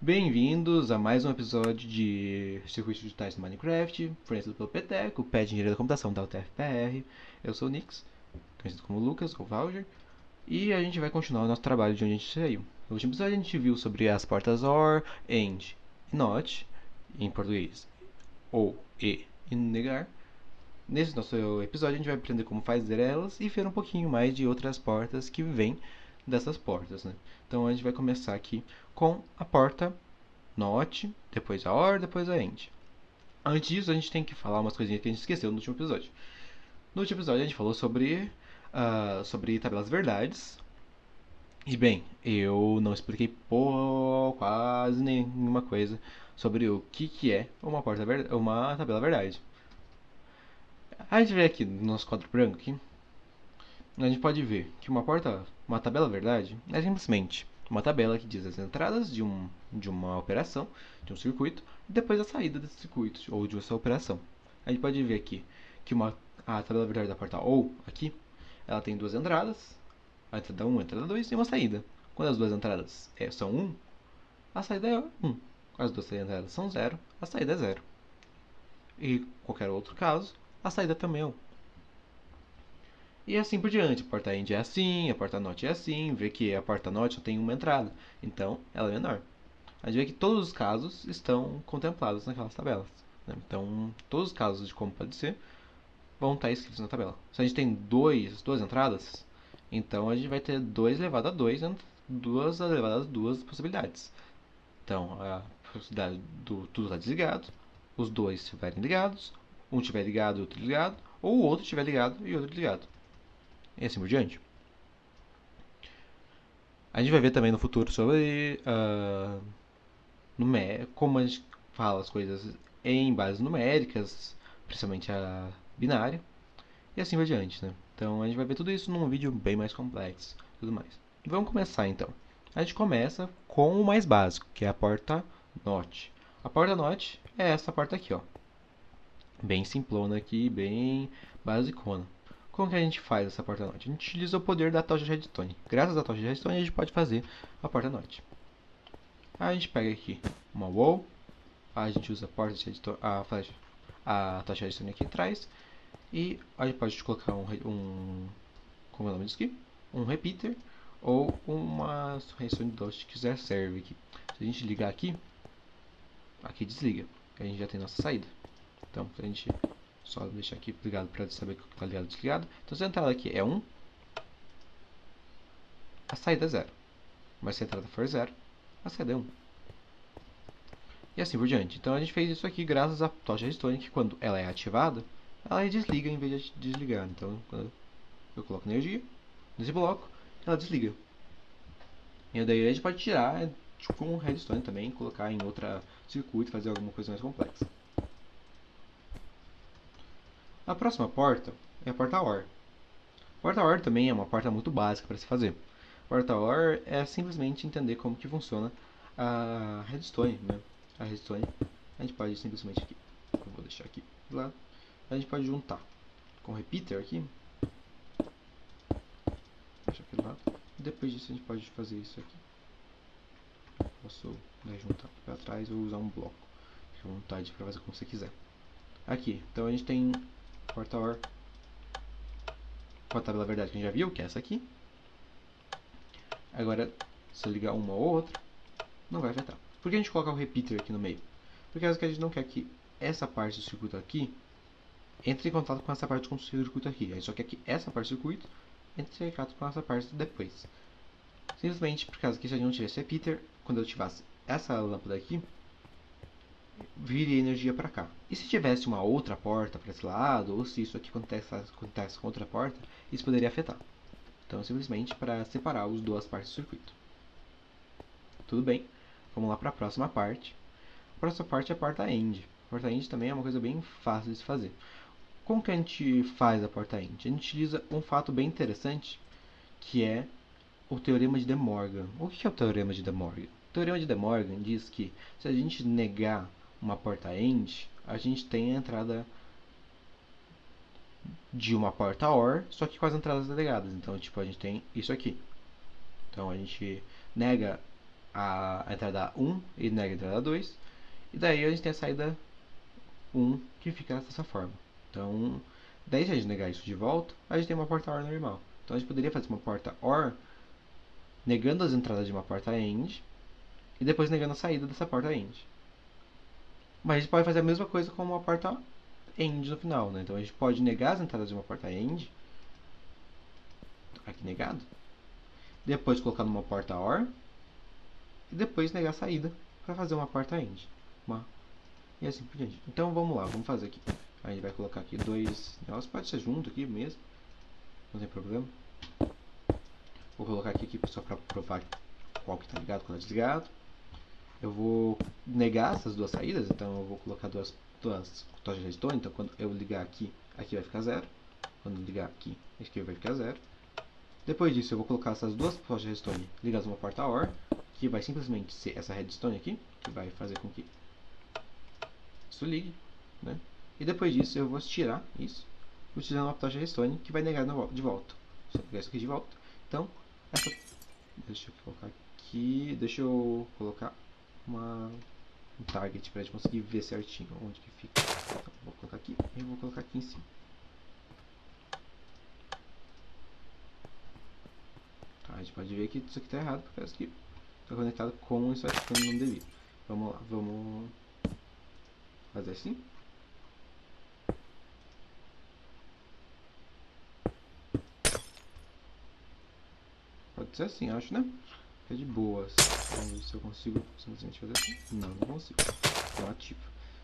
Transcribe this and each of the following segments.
Bem-vindos a mais um episódio de Circuitos Digitais do Minecraft, fornecido pelo PTEC, o PET de Engenharia da Computação da UTFPR. Eu sou o Nix, conhecido como Lucas ou Valger, e a gente vai continuar o nosso trabalho de onde a gente saiu. No último episódio a gente viu sobre as portas OR, AND e NOT, em português, ou e negar. Nesse nosso episódio a gente vai aprender como fazer elas e ver um pouquinho mais de outras portas que vêm dessas portas, né? Então a gente vai começar aqui com a porta NOT, depois a OR, depois a AND. Antes disso, a gente tem que falar umas coisinhas que a gente esqueceu no último episódio. No último episódio, a gente falou sobre tabelas verdades. E bem, eu não expliquei quase nenhuma coisa sobre o que é uma tabela verdade. A gente vê aqui no nosso quadro branco aqui, a gente pode ver que uma tabela verdade é simplesmente uma tabela que diz as entradas de uma operação, de um circuito, e depois a saída desse circuito ou de essa operação. A gente pode ver aqui que a tabela verdade da porta OU, aqui, ela tem duas entradas, a entrada 1 e a entrada 2, e uma saída. Quando as duas entradas são 1, a saída é 1. As duas entradas são 0, a saída é 0. E qualquer outro caso, a saída também é 1. E assim por diante. A porta end é assim, a porta NOT é assim. Vê que a porta NOT só tem uma entrada, então ela é menor. A gente vê que todos os casos estão contemplados naquelas tabelas, né? Então, todos os casos de como pode ser vão estar escritos na tabela. Se a gente tem duas entradas, então a gente vai ter 2 elevado a 2, 2 elevado a 2 possibilidades. Então, a possibilidade do tudo estar desligado, os dois estiverem ligados, um estiver ligado e outro desligado, ou o outro estiver ligado e outro desligado. E assim por diante. A gente vai ver também no futuro sobre como a gente fala as coisas em bases numéricas, principalmente a binária, e assim por diante, né? Então a gente vai ver tudo isso num vídeo bem mais complexo e tudo mais. Vamos começar então. A gente começa com o mais básico, que é a porta NOT. A porta NOT é essa porta aqui, ó. Bem simplona aqui, bem basicona. Como que a gente faz essa porta NOT? A gente utiliza o poder da tocha de redstone. Graças à tocha de redstone a gente pode fazer a porta NOT. A gente pega aqui uma wall, a gente usa a porta de redstone, a flash, a tocha de redstone aqui atrás, e a gente pode colocar como é o nome disso aqui? Um repeater ou uma redstone dot que quiser serve aqui. Se a gente ligar aqui, aqui desliga, a gente já tem nossa saída. Então, se a gente só deixar aqui ligado para saber que está ligado ou desligado. Então, se a entrada aqui é 1, a saída é 0. Mas se a entrada for 0, a saída é 1. E assim por diante. Então a gente fez isso aqui graças à tocha redstone, que quando ela é ativada, ela desliga em vez de desligar. Então, quando eu coloco energia nesse bloco, ela desliga. E daí a gente pode tirar com redstone também, colocar em outro circuito, fazer alguma coisa mais complexa. A próxima porta é a porta OR. A porta OR também é uma porta muito básica para se fazer. A porta OR é simplesmente entender como que funciona a redstone, né? A redstone a gente pode simplesmente aqui, eu vou deixar aqui do lado, a gente pode juntar com o repeater aqui, deixar aqui do lado, e depois disso a gente pode fazer isso aqui. Posso juntar aqui para trás ou usar um bloco, fica à vontade para fazer como você quiser. Aqui, então a gente tem porta OR com a tabela verdade que a gente já viu, que é essa aqui. Agora, se eu ligar uma ou outra, não vai afetar. Por que a gente coloca o repeater aqui no meio? Porque a gente não quer que essa parte do circuito aqui entre em contato com essa parte do circuito aqui. A gente só quer que essa parte do circuito entre em contato com essa parte depois. Simplesmente por causa que se a gente não tivesse repeater, quando eu ativasse essa lâmpada aqui, viria energia para cá. E se tivesse uma outra porta para esse lado, ou se isso aqui acontece com outra porta, isso poderia afetar. Então, simplesmente para separar as duas partes do circuito. Tudo bem, vamos lá para a próxima parte. A próxima parte é a porta END. A porta END também é uma coisa bem fácil de se fazer. Como que a gente faz a porta END? A gente utiliza um fato bem interessante, que é o Teorema de De Morgan. O que é o Teorema de De Morgan? O Teorema de De Morgan diz que se a gente negar uma porta END, a gente tem a entrada de uma porta OR, só que com as entradas delegadas. Então, tipo, a gente tem isso aqui. Então, a gente nega a entrada 1 e nega a entrada 2. E daí a gente tem a saída 1 que fica dessa forma. Então, daí se a gente negar isso de volta, a gente tem uma porta OR normal. Então a gente poderia fazer uma porta OR negando as entradas de uma porta AND e depois negando a saída dessa porta AND. Mas a gente pode fazer a mesma coisa com uma porta AND no final, né? Então a gente pode negar as entradas de uma porta AND, aqui negado, depois colocar numa porta OR e depois negar a saída para fazer uma porta AND. E assim por diante. Então vamos lá, vamos fazer aqui. A gente vai colocar aqui dois negócios, pode ser junto aqui mesmo, não tem problema. Vou colocar aqui só para provar qual que está ligado, qual está desligado. Eu vou negar essas duas saídas, então eu vou colocar duas tochas de redstone. Então quando eu ligar aqui, aqui vai ficar zero. Quando eu ligar aqui, aqui vai ficar zero. Depois disso eu vou colocar essas duas tochas de redstone ligadas a uma porta OR, que vai simplesmente ser essa redstone aqui, que vai fazer com que isso ligue, né? E depois disso eu vou tirar isso, utilizando uma tocha de redstone que vai negar de volta. Só pegar isso aqui de volta. Então, deixa eu colocar aqui, deixa eu colocar um target para a gente conseguir ver certinho onde que fica. Então, vou colocar aqui e vou colocar aqui em cima. Tá, a gente pode ver que isso aqui está errado, porque isso aqui está conectado com isso aqui quando não devido. Vamos lá, vamos fazer assim. Pode ser assim, acho, né? É de boas. Vamos ver se eu consigo simplesmente fazer assim. Não, não consigo. Então ativo.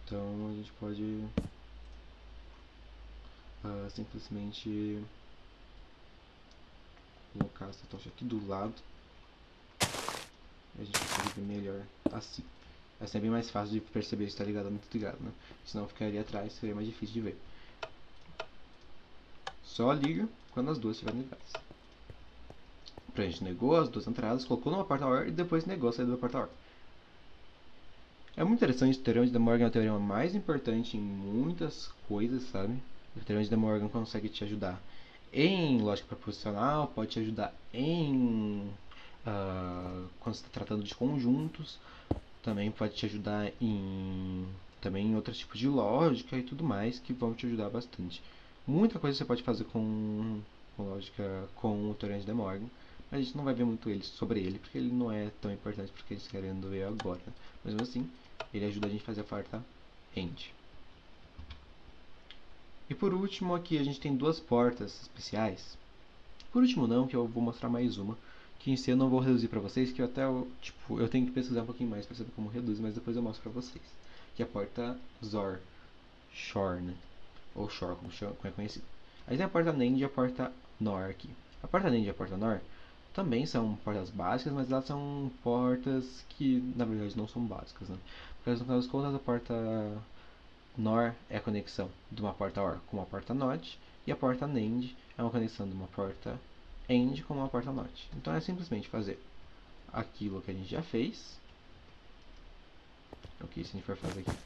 Então a gente pode simplesmente colocar essa tocha aqui do lado. E a gente consegue ver melhor assim. Assim é bem mais fácil de perceber se está ligado ou não está ligado, né? Senão ficaria atrás, seria mais difícil de ver. Só liga quando as duas estiverem ligadas. A gente negou as duas entradas, colocou numa porta OR e depois negou a saída da porta OR. É muito interessante, o teorema de De Morgan é o teorema mais importante em muitas coisas, sabe? O teorema de De Morgan consegue te ajudar em lógica proposicional, pode te ajudar em quando você está tratando de conjuntos, também pode te ajudar em outros tipos de lógica e tudo mais que vão te ajudar bastante. Muita coisa você pode fazer com lógica com o teorema de De Morgan, mas a gente não vai ver muito sobre ele porque ele não é tão importante porque a gente está querendo ver agora. Mas mesmo assim, ele ajuda a gente a fazer a porta AND. E por último, aqui a gente tem duas portas especiais. Por último não, que eu vou mostrar mais uma, que em si eu não vou reduzir para vocês, que eu tenho que pesquisar um pouquinho mais para saber como reduz, mas depois eu mostro para vocês. Que é a porta ZOR, Shore, né? Ou Shore, como é conhecido. Aí tem a porta NAND e a porta NOR aqui. A porta NAND e a porta NOR também são portas básicas, mas elas são portas que na verdade não são básicas, né? Porque no final das contas a porta NOR é a conexão de uma porta OR com uma porta NOT e a porta NAND é uma conexão de uma porta AND com uma porta NOT. Então é simplesmente fazer aquilo que a gente já fez. Ok, se a gente for fazer aqui.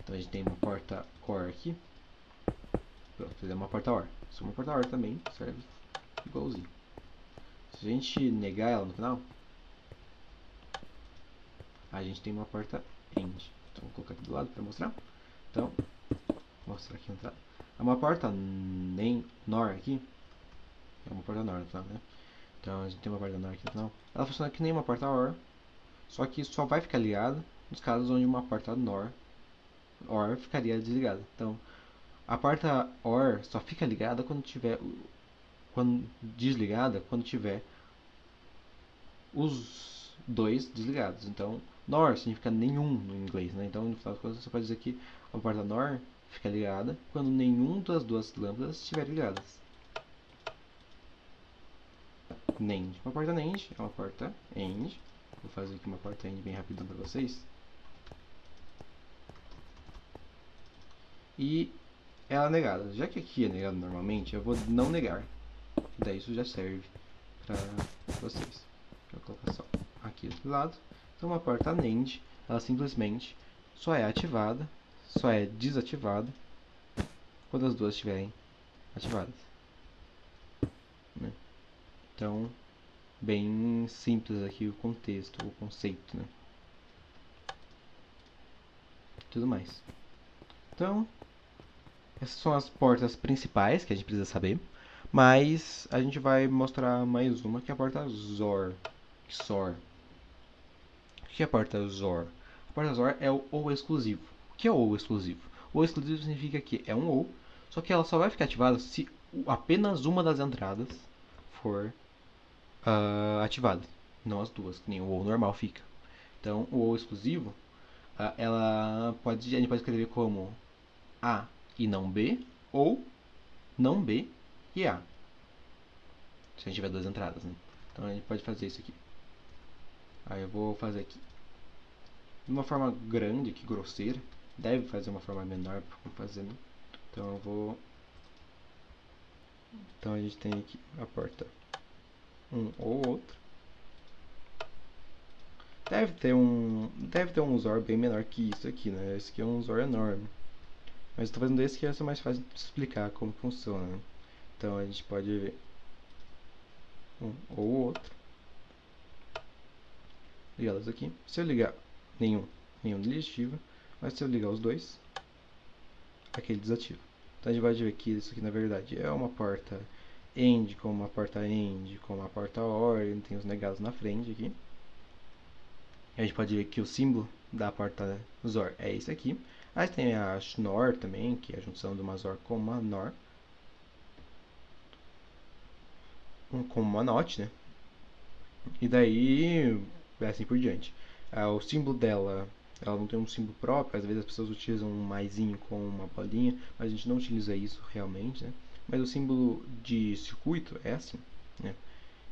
Então a gente tem uma porta OR aqui. Pronto, fizemos uma porta OR. Se uma porta OR também serve igualzinho. Se a gente negar ela no final, a gente tem uma porta AND. Então vou colocar aqui do lado para mostrar. Então, vou mostrar aqui a entrada. Uma porta NOR aqui, é uma porta NOR no final, né? Então a gente tem uma porta NOR aqui no final. Ela funciona que nem uma porta OR, só que só vai ficar ligada nos casos onde uma porta OR ficaria desligada. Então a porta OR só fica ligada desligada quando tiver os dois desligados. Então NOR significa nenhum no inglês, né? Então no final das contas você pode dizer que a porta NOR fica ligada quando nenhum das duas lâmpadas estiverem ligadas. NAND. Uma porta NAND é uma porta AND. Vou fazer aqui uma porta AND bem rapidão para vocês. E ela é negada. Já que aqui é negado normalmente, eu vou não negar. Daí isso já serve para vocês. Vou colocar só aqui do lado. Então uma porta NAND, ela simplesmente só é ativada, só é desativada quando as duas estiverem ativadas, né? Então bem simples aqui o contexto, o conceito, né? Tudo mais. Então, essas são as portas principais que a gente precisa saber. Mas a gente vai mostrar mais uma, que é a porta XOR. XOR. O que é a porta XOR? A porta XOR é o OU exclusivo. O que é o OU exclusivo? O OU exclusivo significa que é um OU, só que ela só vai ficar ativada se apenas uma das entradas for ativada. Não as duas, que nem o OU normal fica. Então, o OU exclusivo, a gente pode escrever como A e não B, ou não B e A. Se a gente tiver duas entradas, né? Então a gente pode fazer isso aqui. Aí eu vou fazer aqui de uma forma grande, que grosseira. Deve fazer uma forma menor para fazer, né? Então eu vou. Então a gente tem aqui a porta um ou outro. Deve ter um USOR bem menor que isso aqui, né? Esse aqui é um USOR enorme. Mas estou fazendo esse que é mais fácil de explicar como funciona, né? Então a gente pode ver um ou outro. Ligá-los aqui. Se eu ligar nenhum desativa, mas se eu ligar os dois, aquele desativa. Então a gente vai ver que isso aqui na verdade é uma porta AND com uma porta AND com uma porta OR, tem os negados na frente aqui. E a gente pode ver que o símbolo da porta XOR é esse aqui. Aí tem a XNOR também, que é a junção de uma XOR com uma NOR. Com uma NOT, né? E daí, assim por diante. O símbolo dela, ela não tem um símbolo próprio, às vezes as pessoas utilizam um maisinho com uma bolinha, mas a gente não utiliza isso realmente, né? Mas o símbolo de circuito é assim, né?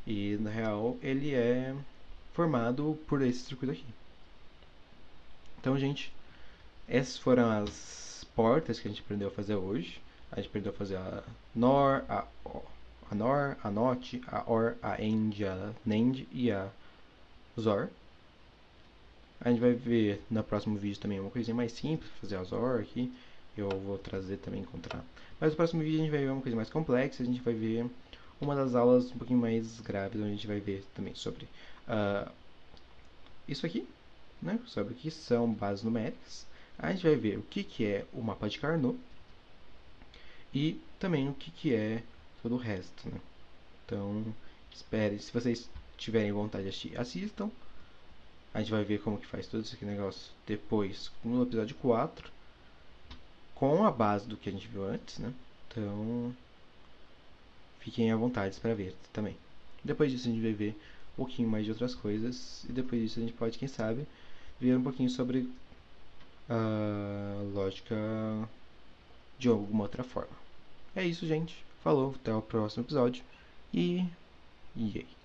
E na real ele é formado por esse circuito aqui. Então, gente, essas foram as portas que a gente aprendeu a fazer hoje. A gente aprendeu a fazer a NOR, a NOR, a NOT, a OR, a AND, a NAND e a XOR. A gente vai ver no próximo vídeo também uma coisinha mais simples, fazer a XOR aqui. Eu vou trazer também encontrar. Mas no próximo vídeo a gente vai ver uma coisa mais complexa. A gente vai ver uma das aulas um pouquinho mais graves, onde a gente vai ver também sobre isso aqui, né? Sobre o que são bases numéricas. A gente vai ver o que é o mapa de Carnot e também o que é todo o resto, né? Então, espere, se vocês tiverem vontade de assistir, assistam. A gente vai ver como que faz todo esse negócio depois no episódio 4, com a base do que a gente viu antes, né? Então, fiquem à vontade para ver também. Depois disso a gente vai ver um pouquinho mais de outras coisas e depois disso a gente pode, quem sabe, ver um pouquinho sobre a lógica de alguma outra forma. É isso, gente. Falou, até o próximo episódio e aí?